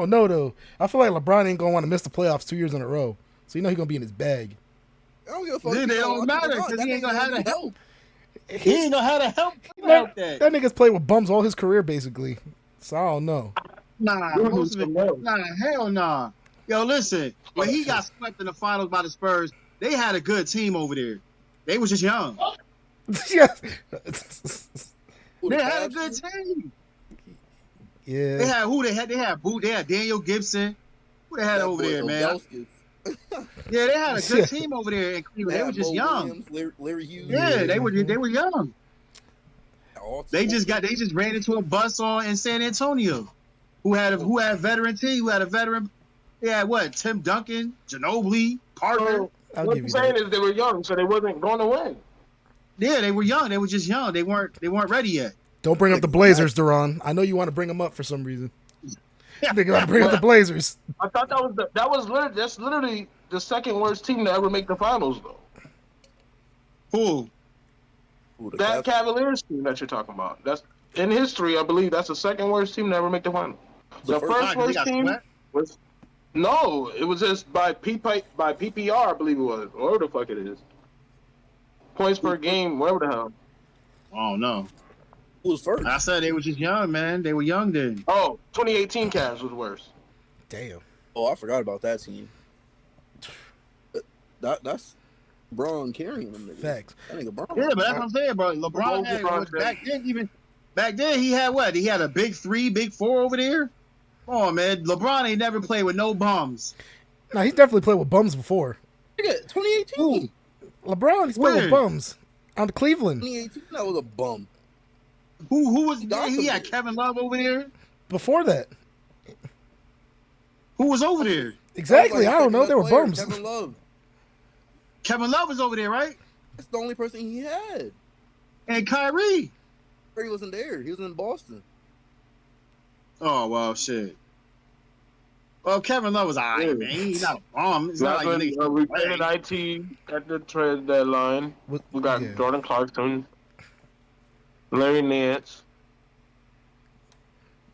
Oh no, though. I feel like LeBron ain't gonna want to miss the playoffs 2 years in a row. So you know he's gonna be in his bag. I don't give a fuck. Then He they got don't watching matter LeBron. because That he ain't nigga gonna gonna have do the help. dope. He ain't gonna have the help. that, Help that. that nigga's played with bums all his career basically. So I don't know. Nah, You'll do most of it. some else. Nah, hell nah. Yo, listen. When he got swept in the finals by the Spurs, they had a good team over there. They was just young. Yes. Who, the They had a Cavs good team? team. Yeah. They had who? They had Boo. They had Daniel Gibson. Who they had That over boy there, man? Ilgauskas. Yeah, they had a Yeah. good team over there in Cleveland. They They were had just Mo young. Williams, Larry Hughes. Yeah, they were young. All They just ran into a bus on in San Antonio. Who had a veteran team? Who had a veteran? They had what? Tim Duncan, Ginobili, Parker. So I'll what give you're you saying that. is they were young, so they wasn't going to win. Yeah, they were young. They were just young. They weren't ready yet. Don't bring up the Blazers, Duran. I know you want to bring them up for some reason. You got to bring up the Blazers. I thought that's literally the second worst team to ever make the finals, though. Who? Who, the That Cavs? Cavaliers team that you're talking about. That's in history, I believe that's the second worst team to ever make the finals. The first They worst got team swept? was it was just by PPR, I believe it was, or whatever the fuck it is. Points per game, whatever the hell. Oh no. Who was first? I said they were just young, man. They were young then. Oh, 2018 Cavs was worse. Damn. Oh, I forgot about that team. That's Braun carrying them niggas. Facts. That nigga Braun. Yeah, but that's what I'm saying, bro. LeBron had back then he had what? He had a big 3, big 4 over there. Come on, man. LeBron ain't never played with no bums. Nah, he's definitely played with bums before. Nigga, 2018. LeBron, he's played Where? with bums. On the Cleveland. 2018, that was a bum. Who was He there? got He them had there. Kevin Love over there. Before that. Who was over there? Exactly. That I was don't know. like They were player, bums. Kevin Love. Kevin Love was over there, right? That's the only person he had. And Kyrie. He wasn't there. He was in Boston. Oh well, shit. Well, Kevin Love was alright, Yeah. man. He's not a bum. It's not That's like when niggas we play. traded IT at the trade deadline. We got Yeah. Jordan Clarkson, Larry Nance.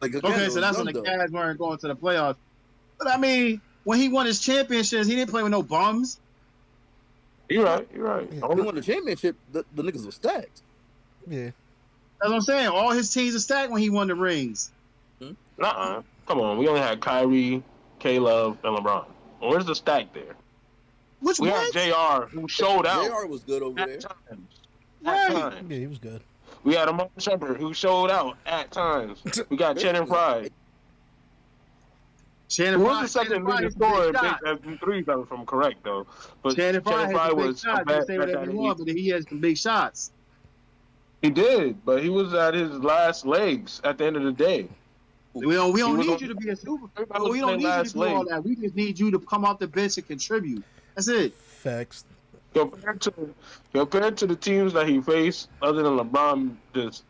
Like, again, Okay, it so was that's when young, the though. Cavs weren't going to the playoffs. But I mean, when he won his championships, he didn't play with no bums. You're right. You're right. Yeah. He won the championship. The niggas was stacked. Yeah. That's what I'm saying. All his teams are stacked when he won the rings. Nuh-uh. Come on. We only had Kyrie, K-Love, and LeBron. Where's the stack there? Which We what? had JR who showed out JR was good over there. at times. Right. At times. Yeah, he was good. We had Amon Shepard who showed out at times. We got Channing Frye. Shannon Who Fry, was the second Shannon Fry leading hit some scorer big shots. in threes, if I'm correct, though. But Shannon Fry Channing hit Frye some big was a shots. You bad say whatever you want, but he had some big shots. He did, but he was at his last legs at the end of the day. We don't He was need on- you to be a super. Everybody was We don't playing need you to last do all leg. that. We just need you to come off the bench and contribute. That's it. Facts. Compared to the teams that he faced, other than LeBron, just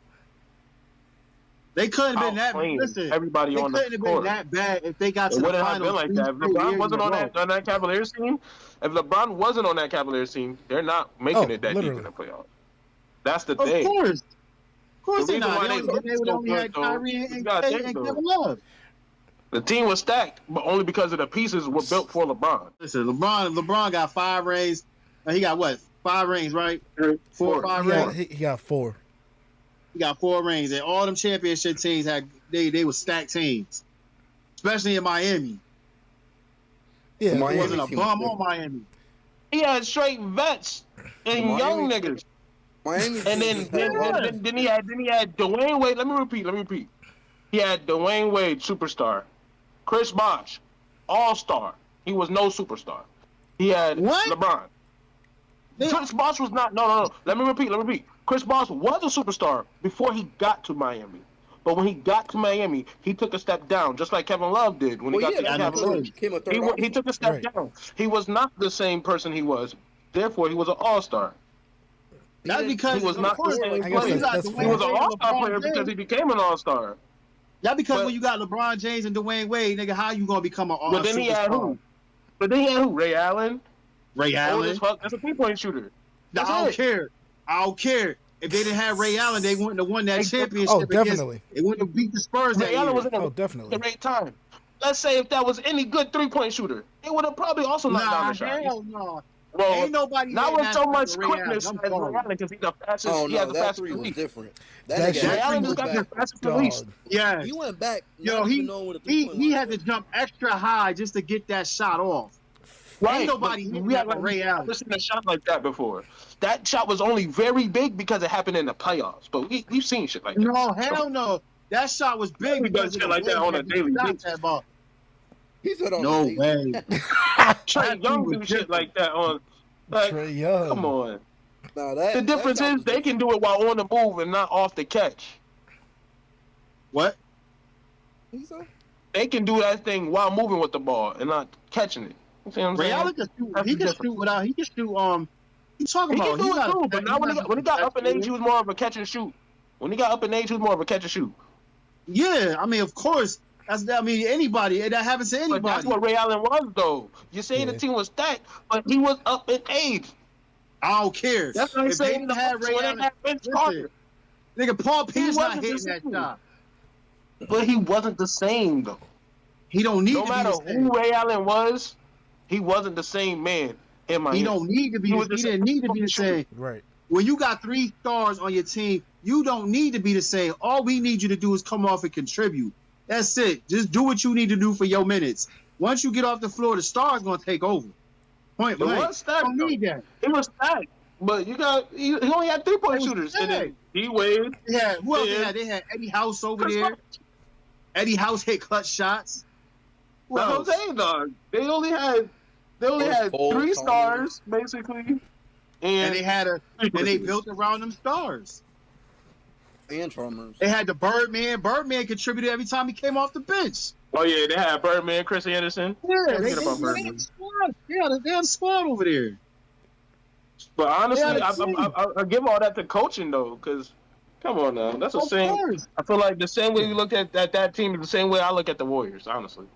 They couldn't have been that. outplaying Listen, everybody they on the couldn't have been court. that bad if they got It to the wouldn't have finals. been like 3 that. If straight LeBron years wasn't in a on row. that Cavaliers team, if LeBron wasn't on that Cavaliers team, they're not making it that deep in the playoffs. That's the Of thing. course. Of course The they reason not. why They would only had Kyrie and Kevin Love. The team was stacked, but only because of the pieces were built for LeBron. Listen, LeBron got 5 rings. He got what? 5 rings, right? 4 or 5 He rings. got 4. He got 4 rings, and all them championship teams they were stacked teams, especially in Miami. Yeah. It Miami wasn't a team bum was on Miami. He had straight vets and Miami- young niggas. Miami And then he had Dwayne Wade. Let me repeat. He had Dwayne Wade, superstar. Chris Bosh, all-star. He was no superstar. He had What? LeBron. Chris Bosh was not. No. Let me repeat. Chris Bosh was a superstar before he got to Miami. But when he got to Miami, he took a step down, just like Kevin Love did when he got to the Cavaliers. He took a step down. He was not the same person he was. Therefore, he was an all-star. That's because He was not the same I guess player. that's He fair. was an all-star player because he became an all-star. Not because But- when you got LeBron James and Dwayne Wade, nigga, how you gonna become an all-star? But then he had who? Ray Allen. Ray Old Allen. as fuck. That's a three-point shooter. That's I don't it. care. I don't care. If they didn't have Ray Allen, they wouldn't have won that championship. Oh, definitely. They wouldn't have beat the Spurs that Ray Allen year. was in Oh, a definitely. great time. let's say if that was any good 3-point shooter, it would have probably also knocked down the shot. Hell no. Well, Ain't nobody not hitting with that so shot much for Ray Allen. quickness as I'm Ray sorry. Allen because he's the fastest. Oh He has no, the that fastest three was release. different. That That shit- Ray nigga Allen went just got the back. fastest release. Dog. Yeah. He went back. Yo, Not even knowing what the he 3-point line had to was. jump extra high just to get that shot off. Right, Ain't nobody but hitting we that have but Ray Allen. never seen a shot like that before. That shot was only very big because it happened in the playoffs. But we've seen shit like that. No, hell no. That shot was big We because done shit of the like that way on a he daily shot basis. that ball. He said on No the daily. way. Trey That Young was do shit different. like that on. Like, Trey Young. come on. Nah, that, The difference that shot is was they can do it while on the move and not off the catch. What? He said? They can do that thing while moving with the ball and not catching it. You see what I'm Ray saying? Allen can shoot. That's He the can difference. shoot without. He can shoot. You talking He about? can do he's it not too, a- but now he's when not he got a up in age, shooter. he was more of a catch and shoot. When he got up in age, he was more of a catch and shoot. Yeah, I mean, of course. I mean, anybody. That happens to But anybody. that's what Ray Allen was, though. You're saying the Yeah. team was stacked, but he was up in age. I don't care. That's what I'm If they saying. didn't have Ray When they Allen, had Vince listen, Carter. nigga, Paul Pierce not wasn't hitting the that same. shot. But he wasn't the same, though. He don't need No to matter be the same. who Ray Allen was, he wasn't the same man in Miami. He don't need to be. He was the He didn't need to be the same. Right. When you got 3 stars on your team, you don't need to be the same. All we need you to do is come off and contribute. That's it. Just do what you need to do for your minutes. Once you get off the floor, the star's gonna take over. Point It blank. was stacked, Don't need that. It was stacked. But he only had 3-point It was shooters. And stacked. then D-Wade. Yeah, who else they Yeah. had? They had Eddie House over Chris there. Bosh. Eddie House hit clutch shots. Who That's what else? I'm saying, dog. They only had Paul 3 Thomas. stars, basically. And they And had and they built around them stars. And Chalmers. They had the Birdman. Birdman contributed every time he came off the bench. Oh yeah, they had Birdman, Chris Anderson. Yeah, they Forget about had Birdman. a squad. Yeah, they had a squad over there. But honestly, Yeah, I give all that to coaching though, because come on now, that's the Of same. course. I feel like the same way we looked at that team is the same way I look at the Warriors. Honestly,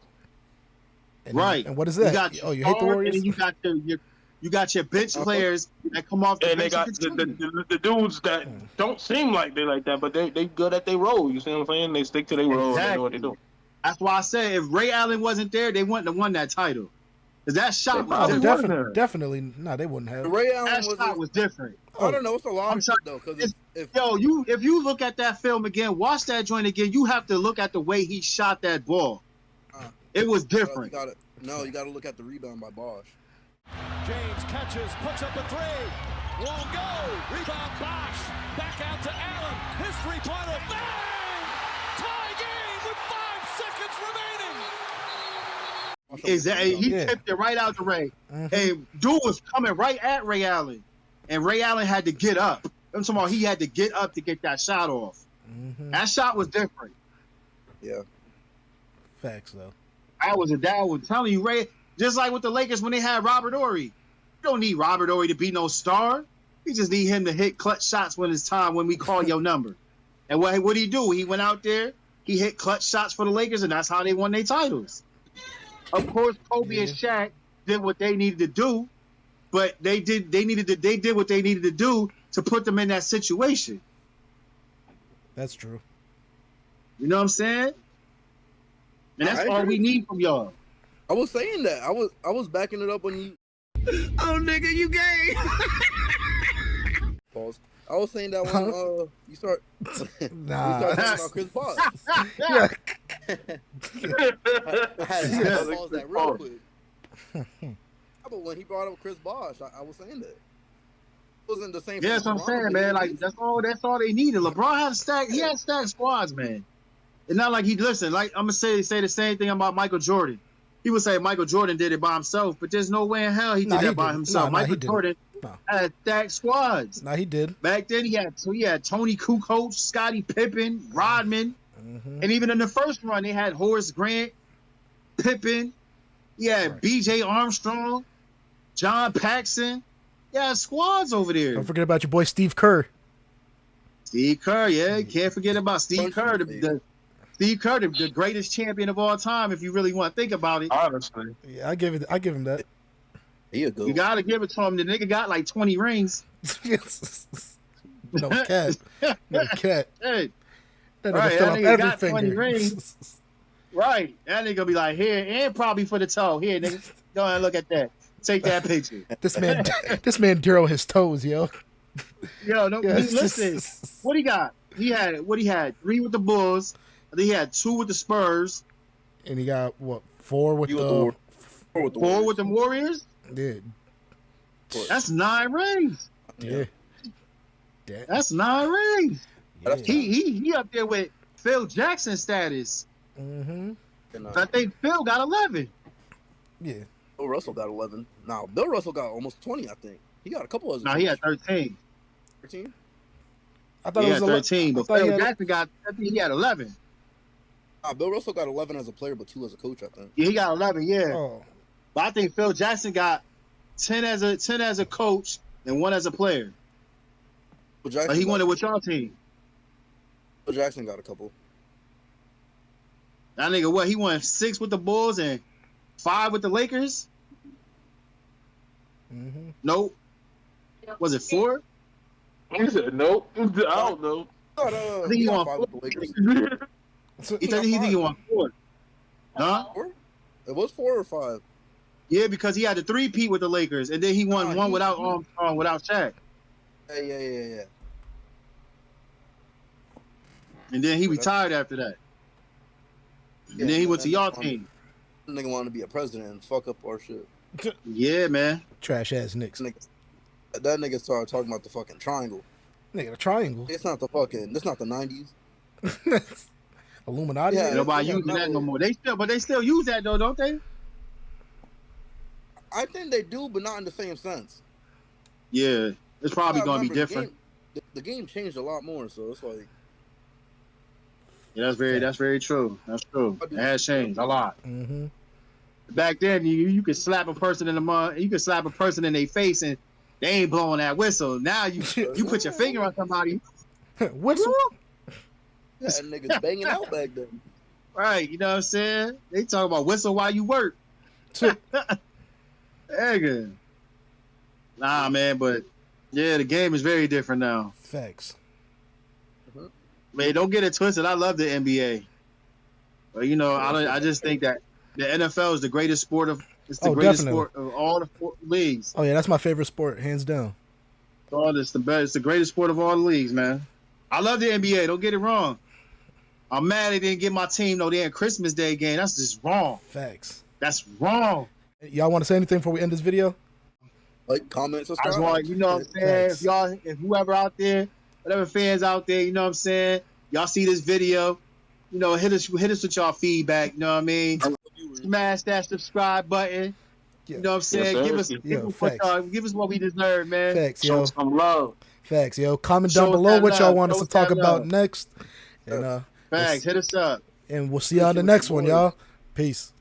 And, Right. And what is You that? got Oh, you hate the stars, Warriors? And then you got your bench players that come off the and they bench got and the, contribute. the dudes that don't seem like they like that, but they good at their role. You see what I'm saying? They stick to their role. And they know what they do. That's why I said if Ray Allen wasn't there, they wouldn't have won that title. Because that shot was Oh, They different. wouldn't. definitely. No, they wouldn't have. Ray Allen That was. shot was different. I don't know. It's a lot I'm of sorry. shit though. Because if Yo, if you look at that film again, watch that joint again, you have to look at the way he shot that ball. It was different. you got to look at the rebound by Bosh. James catches, puts up a 3. Won't go. Rebound Bosh. Back out to Allen. His 3-pointer. Bang! Tie game with 5 seconds remaining. Exactly. He Yeah. tipped it right out to Ray. Mhm. And dude was coming right at Ray Allen. And Ray Allen had to get up. I'm talking about he had to get up to get that shot off. Mhm. That shot was different. Yeah. Facts, though. I was telling you, Ray, just like with the Lakers when they had Robert Horry. You don't need Robert Horry to be no star. You just need him to hit clutch shots when it's time, when we call your number. And what he do? He went out there, he hit clutch shots for the Lakers, and that's how they won their titles. Of course, Kobe and Shaq did what they needed to do, but they did what they needed to do to put them in that situation. That's true. You know what I'm saying? And that's I all agree. we need from y'all. I was saying that. I was backing it up when you. Oh, nigga, you gay. Pause. I was saying that when you start. Nah. We start talking about Chris Bosh. Yeah. I had to pause that real quick. But when he brought up Chris Bosh, I was saying that. It wasn't the same. Yeah, that's what I'm saying, man. Like that's all they needed. LeBron had he had stacked squads, man. It's not like he listen. Like I'm gonna say the same thing about Michael Jordan. He would say Michael Jordan did it by himself, but there's no way in hell he did that by himself. Michael Jordan had stacked squads. No, he did. Back then he had Tony Kukoc, Scottie Pippen, Rodman, and even in the first run they had Horace Grant, Pippen, B.J. Armstrong, John Paxson. Yeah, squads over there. Don't forget about your boy Steve Kerr. Steve Kerr, yeah, you can't forget about Steve Kerr, the greatest champion of all time. If you really want to think about it, Honestly, Yeah, I give him that. He a good. you gotta give it to him. The nigga got like 20 rings. No cat. No cat. Hey, That nigga Right, fill that up nigga every got 20 finger. rings. Right. That nigga be like, here, and probably for the toe. Here, nigga. Go ahead and look at that. Take that picture. This man Daryl his toes, yo. Yo, no, Yeah, listen. What he got? He had 3 with the Bulls. I think he had 2 with the Spurs. And he got what, 4 with the 4 with the Warriors? Yeah. That's 9 rings. Yeah. That's 9 rings. Yeah. He up there with Phil Jackson status. Mm-hmm. I think Phil got 11. Yeah. Bill Russell got 11. No, Bill Russell got almost 20, I think. He got a couple of. No, he had 13. 13? I thought He it had was 13, but Phil Jackson I think he had 11. Bill Russell got 11 as a player, but 2 as a coach, I think. Yeah, he got 11, yeah. Oh. But I think Phil Jackson got 10 as a coach and 1 as a player. But he won it with y'all team. Bill Jackson got a couple. That nigga, what? He won 6 with the Bulls and 5 with the Lakers? Mm-hmm. Nope. Was it 4? He said nope. I don't know. I think he won 4. He think he won 4. Huh? 4? It was 4 or 5. Yeah, because he had the 3-peat with the Lakers, and then he won one without Shaq. Yeah. And then he retired after that. And then he went to y'all team. Nigga wanted to be a president and fuck up our shit. Yeah, man. Trash ass Knicks. That nigga started talking about the fucking triangle. Nigga, the triangle. It's not the 90s. Illuminati. Yeah, Nobody using that no more. They still use that though, don't they? I think they do, but not in the same sense. Yeah, it's probably gonna be different. The game changed a lot more, so it's like. Yeah, that's very true. That's true. It has changed a lot. Mm-hmm. Back then, you could slap a person in the mud, you could slap a person in their face, and they ain't blowing that whistle. Now you put your finger on somebody. Whistle. Yeah, niggas banging out back then. Right, you know what I'm saying? They talk about whistle while you work. Nigga. Nah, man, but yeah, the game is very different now. Facts. Man, don't get it twisted. I love the NBA, but you know, I just think that the NFL is the greatest sport of greatest definitely. sport of all the leagues. Oh yeah, that's my favorite sport, hands down. Oh, it's the best. It's the greatest sport of all the leagues, man. I love the NBA. Don't get it wrong. I'm mad they didn't get my team no damn Christmas Day game. That's just wrong. Facts. That's wrong. Y'all want to say anything before we end this video? Like, comment, subscribe. I just want, you know what I'm saying? If whoever out there, whatever fans out there, you know what I'm saying? Y'all see this video, you know, hit us with y'all feedback, you know what I mean? Smash that subscribe button. Yeah. You know what I'm saying? Yes, give us what we deserve, man. Facts, Show yo. some love. Facts, yo. Comment down Show below that what y'all love. want us Show to talk that about love. next. And Facts, hit us up. and we'll see y'all in the next one, y'all. Peace.